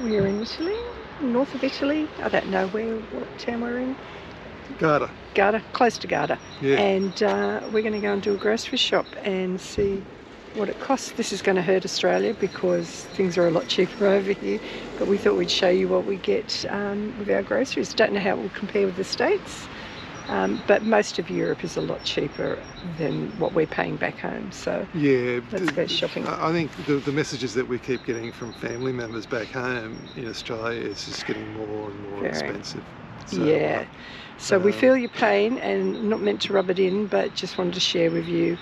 We're in Italy, north of Italy. I don't know what town we're in. Garda. Garda, close to Garda. Yeah. And we're going to go and do a grocery shop and see what it costs. This is going to hurt Australia because things are a lot cheaper over here, but we thought we'd show you what we get with our groceries. Don't know how it will compare with the States, but most of Europe is a lot cheaper than what we're paying back home, so yeah, let's go shopping. I think the messages that we keep getting from family members back home in Australia is just getting more and more expensive. So, yeah, so we feel your pain and not meant to rub it in, but just wanted to share with you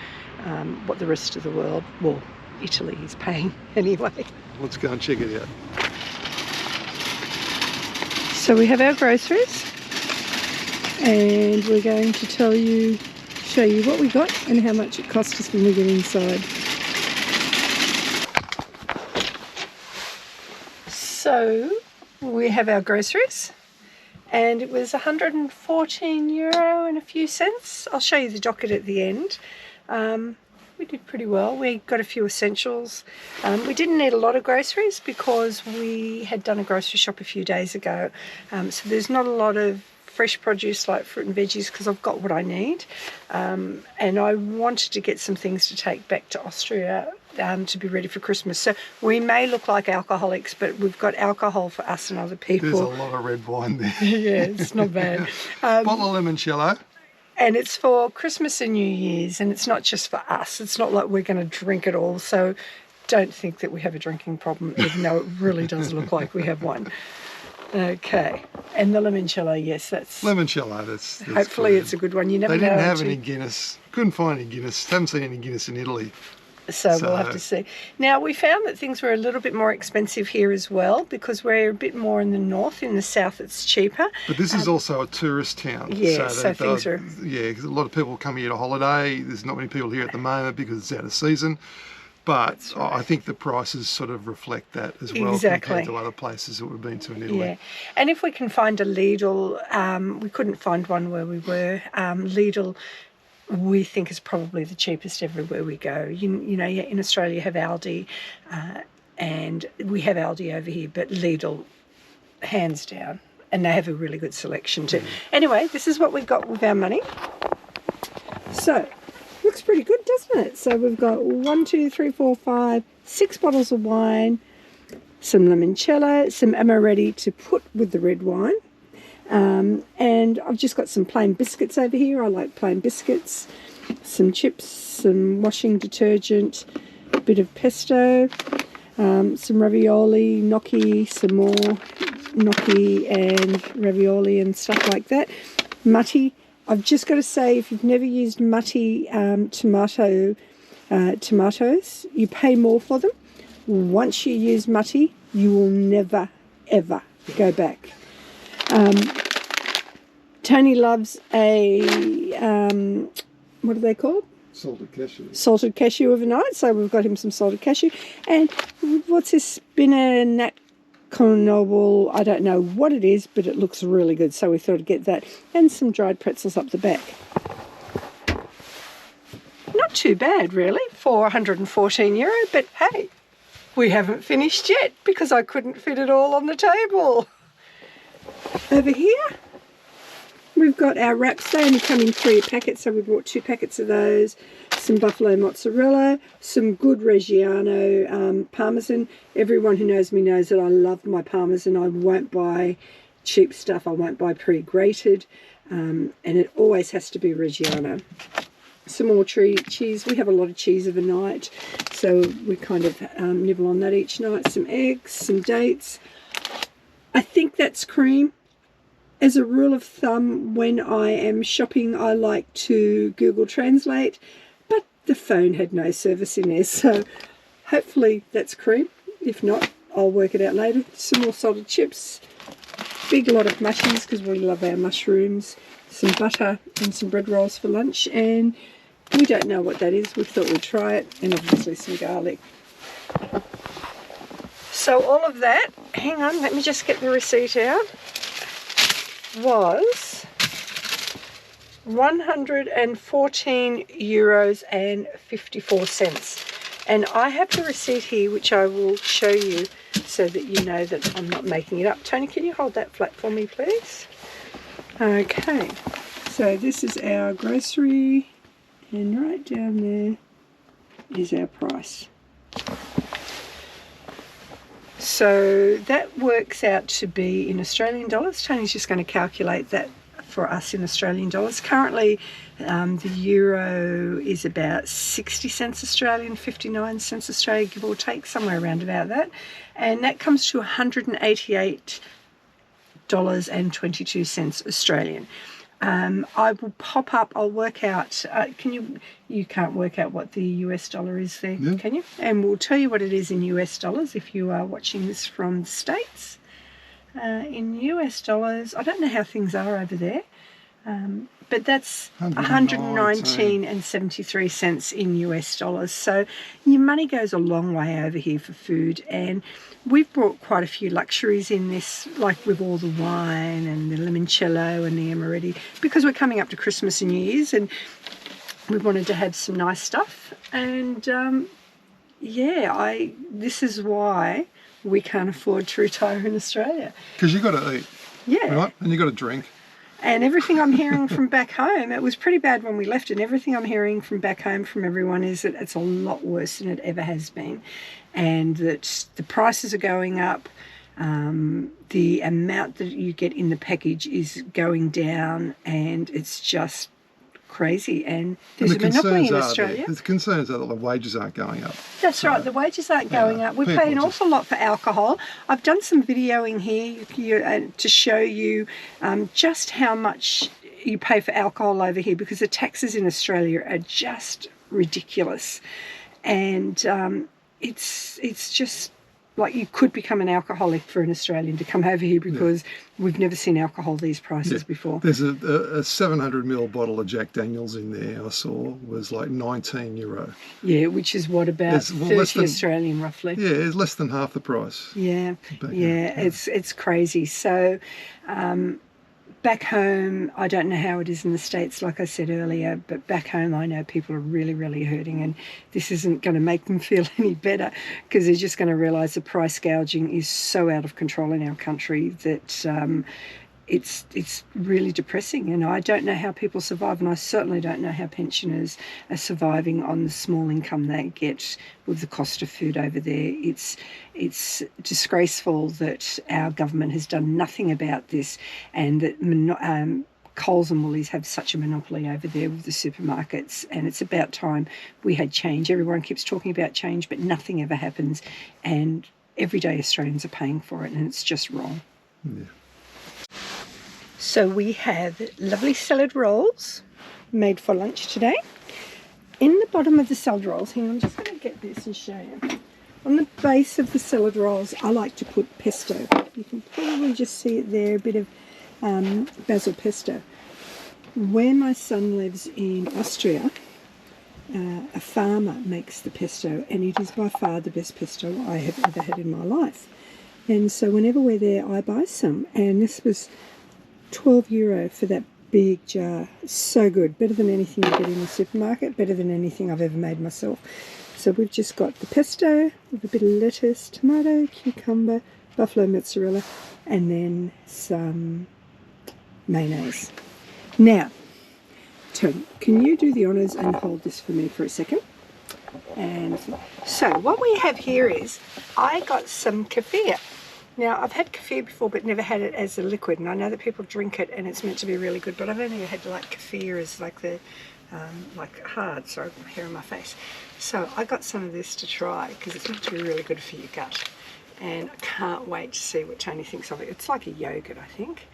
what the rest of the world, well, Italy is paying anyway. Let's go and check it out. So we have our groceries and we're going to show you what we got and how much it cost us when we get inside. So we have our groceries and it was €114 and a few cents. I'll show you the docket at the end. We did pretty well. We got a few essentials. We didn't need a lot of groceries because we had done a grocery shop a few days ago. So there's not a lot of fresh produce like fruit and veggies because I've got what I need. And I wanted to get some things to take back to Austria to be ready for Christmas. So we may look like alcoholics, but we've got alcohol for us and other people. There's a lot of red wine there. Yeah, it's not bad. Bottle of limoncello. And it's for Christmas and New Year's, and it's not just for us. It's not like we're going to drink it all, so don't think that we have a drinking problem, even though it really does look like we have one. Okay, and the limoncello, yes, that's... Limoncello, that's hopefully good. It's a good one. You never know. They didn't have any Guinness. Couldn't find any Guinness. Haven't seen any Guinness in Italy. So we'll have to see. Now, we found that things were a little bit more expensive here as well because we're a bit more in the north. In the south, it's cheaper. But this is also a tourist town. Yeah, so things are... Yeah, because a lot of people come here to holiday. There's not many people here at the moment because it's out of season. But right. I think the prices sort of reflect that as well compared to other places that we've been to in Italy. Yeah, and if we can find a Lidl, we couldn't find one where we were. Lidl, we think is probably the cheapest everywhere we go. You know, in Australia you have Aldi, and we have Aldi over here, but Lidl, hands down, and they have a really good selection too. Anyway, this is what we got with our money. So, looks pretty good, doesn't it? So we've got 6 bottles of wine, some limoncello, some amaretti to put with the red wine. And I've just got some plain biscuits over here. I like plain biscuits, some chips, some washing detergent, a bit of pesto, some ravioli, gnocchi, some more gnocchi and ravioli and stuff like that. Mutti. I've just got to say, if you've never used Mutti tomatoes, you pay more for them. Once you use Mutti, you will never, ever go back. Tony loves a, what are they called? Salted cashew. Salted cashew overnight, so we've got him some salted cashew. And what's this spinner nat Noble, I don't know what it is, but it looks really good, so we thought I'd get that. And some dried pretzels up the back. Not too bad, really, for €114, but hey, we haven't finished yet because I couldn't fit it all on the table. Over here, we've got our wraps. They only come in 3 packets, so we bought 2 packets of those. Some buffalo mozzarella, some good Reggiano parmesan. Everyone who knows me knows that I love my parmesan. I won't buy cheap stuff. I won't buy pre-grated, and it always has to be Reggiano. Some more cheese. We have a lot of cheese overnight, so we kind of nibble on that each night. Some eggs, some dates. I think that's cream. As a rule of thumb, when I am shopping, I like to Google Translate, but the phone had no service in there, so hopefully that's cream. If not, I'll work it out later. Some more salted chips, big lot of mushies because we love our mushrooms, some butter and some bread rolls for lunch, and we don't know what that is. We thought we'd try it, and obviously some garlic. So all of that, hang on, let me just get the receipt out, was €114.54. And I have the receipt here, which I will show you. so that you know that I'm not making it up. Tony, can you hold that flat for me, please? Okay, so this is our grocery, and right down there is our price. So that works out to be in Australian dollars. Tony's just going to calculate that for us in Australian dollars. Currently, the euro is about 60 cents Australian, 59 cents Australian, give or take, somewhere around about that. And that comes to $188.22 Australian. I will pop up, I'll work out, you can't work out what the US dollar is there, yeah. Can you? And we'll tell you what it is in US dollars if you are watching this from the States. In US dollars, I don't know how things are over there, but that's 119 and 73 cents in US dollars. So your money goes a long way over here for food, and we've brought quite a few luxuries in this, like with all the wine and the limoncello and the amaretti, because we're coming up to Christmas and New Year's, and we wanted to have some nice stuff. And yeah, this is why we can't afford to retire in Australia. Because you got to eat. Yeah. Right? And you got to drink. And everything I'm hearing from back home, it was pretty bad when we left, and everything I'm hearing from back home from everyone is that it's a lot worse than it ever has been, and that the prices are going up, the amount that you get in the package is going down, and it's just crazy. And there's a monopoly in Australia. The concerns are that the wages aren't going up. That's right, the wages aren't going up. We pay an awful lot for alcohol. I've done some videoing here to show you just how much you pay for alcohol over here, because the taxes in Australia are just ridiculous. And it's just like you could become an alcoholic for an Australian to come over here, because we've never seen alcohol these prices before. There's a 700ml bottle of Jack Daniels in there I saw was like €19. Yeah, which is what, about 30 Australian roughly. Yeah, it's less than half the price. Yeah, it's crazy. So back home, I don't know how it is in the States, like I said earlier, but back home I know people are really, really hurting, and this isn't going to make them feel any better, because they're just going to realise the price gouging is so out of control in our country that it's really depressing. And I don't know how people survive, and I certainly don't know how pensioners are surviving on the small income they get with the cost of food over there. It's disgraceful that our government has done nothing about this, and that Coles and Woolies have such a monopoly over there with the supermarkets, and it's about time we had change. Everyone keeps talking about change, but nothing ever happens, and everyday Australians are paying for it, and it's just wrong. Yeah. So we have lovely salad rolls made for lunch today. In the bottom of the salad rolls, hang on, I'm just going to get this and show you. On the base of the salad rolls, I like to put pesto. You can probably just see it there, a bit of basil pesto. Where my son lives in Austria, a farmer makes the pesto, and it is by far the best pesto I have ever had in my life. And so whenever we're there, I buy some, and this was €12 for that big jar. So good, better than anything you get in the supermarket, better than anything I've ever made myself. So we've just got the pesto with a bit of lettuce, tomato, cucumber, buffalo mozzarella, and then some mayonnaise. Now, Tony, can you do the honours and hold this for me for a second? And so what we have here is, I got some kefir. Now, I've had kefir before, but never had it as a liquid, and I know that people drink it and it's meant to be really good, but I've only had like kefir as like the hard, sorry, hair on my face. So I got some of this to try, because it's meant to be really good for your gut, and I can't wait to see what Tony thinks of it. It's like a yogurt, I think.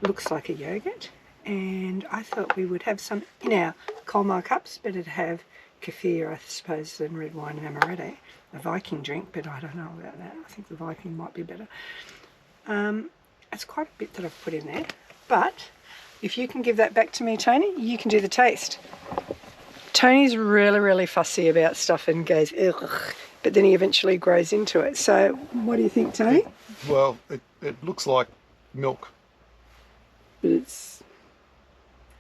Looks like a yogurt, and I thought we would have some in our Colmar cups. Better to have kefir, I suppose, than red wine and amaretti. A Viking drink, but I don't know about that. I think the Viking might be better. It's quite a bit that I've put in there, but if you can give that back to me, Tony, you can do the taste. Tony's really, really fussy about stuff and goes, ugh, but then he eventually grows into it. So what do you think, Tony? Well, it looks like milk. But it's...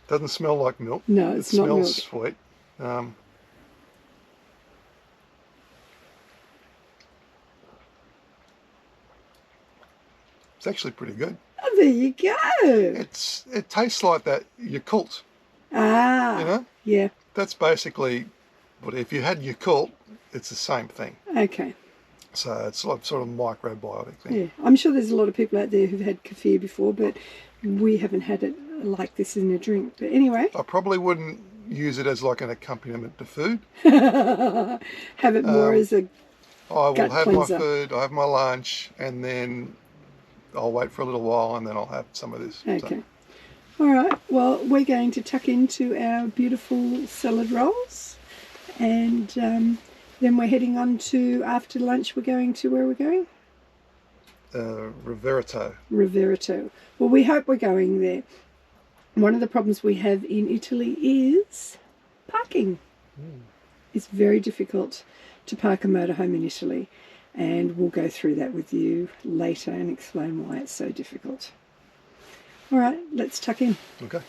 Doesn't smell like milk. No, it's not milk. It smells sweet. It's actually pretty good. Oh, there you go. It tastes like that Yakult. Ah. You know? Yeah. That's basically, but if you had Yakult, it's the same thing. Okay. So it's like sort of microbiotic thing. Yeah. I'm sure there's a lot of people out there who've had kefir before, but we haven't had it like this in a drink. But anyway. I probably wouldn't use it as like an accompaniment to food. Have it more as a I will gut have cleanser. my food, I'll have my lunch, and then I'll wait for a little while, and then I'll have some of this. Okay. So. All right. Well, we're going to tuck into our beautiful salad rolls, and then we're heading on to, after lunch, we're going to, where are we going? Riverito. Riverito. Well, we hope we're going there. One of the problems we have in Italy is parking. It's very difficult to park a motorhome in Italy, and we'll go through that with you later and explain why it's so difficult. All right, let's tuck in. Okay.